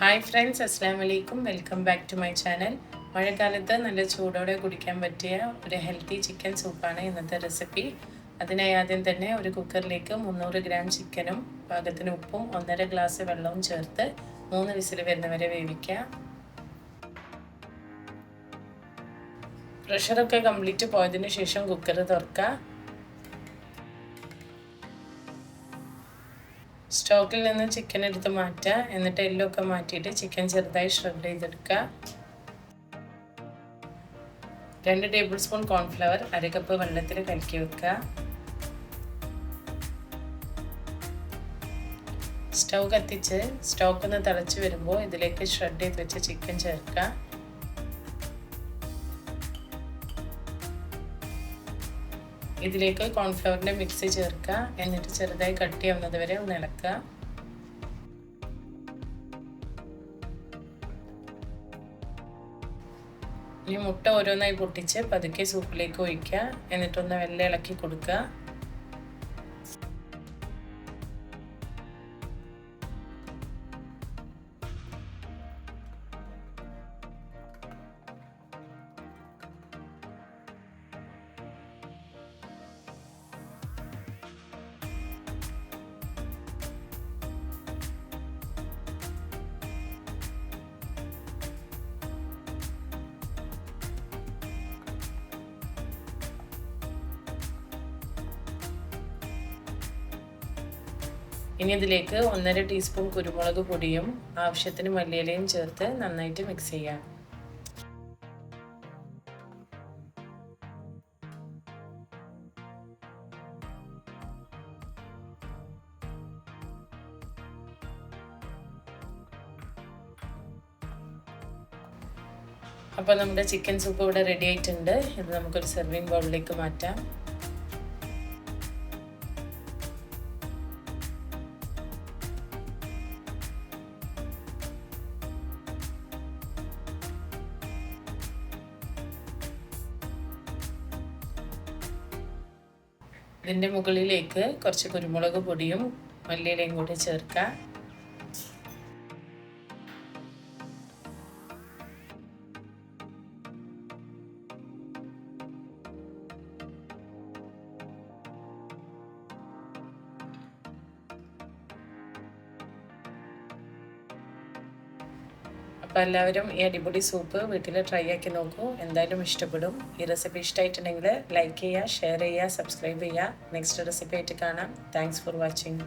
Hi friends, അസ്സാം വലൈക്കും. Welcome back to my channel. മഴക്കാലത്ത് നല്ല ചൂടോടെ കുടിക്കാൻ പറ്റിയ ഒരു ഹെൽത്തി ചിക്കൻ സൂപ്പാണ് ഇന്നത്തെ റെസിപ്പി. അതിനായി ആദ്യം തന്നെ ഒരു കുക്കറിലേക്ക് 300 ഗ്രാം ചിക്കനും പാകത്തിന് ഉപ്പും 1.5 ഗ്ലാസ് വെള്ളവും ചേർത്ത് 3 വിസിൽ വരുന്നവരെ വേവിക്കുക. പ്രഷറൊക്കെ കംപ്ലീറ്റ് പോയതിനു ശേഷം കുക്കർ തുറക്കുക. സ്റ്റോക്കിൽ നിന്ന് ചിക്കൻ എടുത്ത് മാറ്റുക. എന്നിട്ട് എല്ലൊക്കെ മാറ്റിയിട്ട് ചിക്കൻ ചെറുതായി ഷ്രെഡ് ചെയ്തെടുക്കുക. 2 ടേബിൾ സ്പൂൺ കോൺഫ്ലവർ 1/2 കപ്പ് വെള്ളത്തിൽ കലക്കി വെക്കുക. സ്റ്റൗ കത്തിച്ച് സ്റ്റോക്ക് ഒന്ന് തിളച്ച് വരുമ്പോൾ ഇതിലേക്ക് ഷ്രെഡ് ചെയ്ത് വെച്ച ചിക്കൻ ചേർക്കുക. ഇതിലേക്ക് കോൺഫ്ലവറിൻ്റെ മിക്സ് ചേർക്കുക. എന്നിട്ട് ചെറുതായി കട്ടിയാവുന്നത് വരെ ഒന്ന് ഇളക്കുക. ഇനി മുട്ട ഓരോന്നായി പൊട്ടിച്ച് പതുക്കെ സൂപ്പിലേക്ക് ഒഴിക്കുക. എന്നിട്ടൊന്ന് വെള്ളം ഇളക്കി കൊടുക്കുക. ഇനി ഇതിലേക്ക് 1.5 ടീസ്പൂൺ കുരുമുളക് പൊടിയും ആവശ്യത്തിന് മല്ലിയിലയും ചേർത്ത് നന്നായിട്ട് മിക്സ് ചെയ്യാം. അപ്പോൾ നമ്മുടെ ചിക്കൻ സൂപ്പ് ഇവിടെ റെഡി ആയിട്ടുണ്ട്. ഇത് നമുക്കൊരു സെർവിങ് ബൗളിലേക്ക് മാറ്റാം. ഇതിൻ്റെ മുകളിലേക്ക് കുറച്ച് കുരുമുളക് പൊടിയും മല്ലിയിലയും കൂടി ചേർക്കുക. അപ്പോൾ എല്ലാവരും ഈ അടിപൊളി സൂപ്പ് വീട്ടിൽ ട്രൈ ആക്കി നോക്കൂ. എന്തായാലും ഇഷ്ടപ്പെടും. ഈ റെസിപ്പി ഇഷ്ടമായിട്ടുണ്ടെങ്കിൽ ലൈക്ക് ചെയ്യുക, ഷെയർ ചെയ്യുക, സബ്സ്ക്രൈബ് ചെയ്യുക. നെക്സ്റ്റ് റെസിപ്പി ആയിട്ട് കാണാം. Thanks for watching.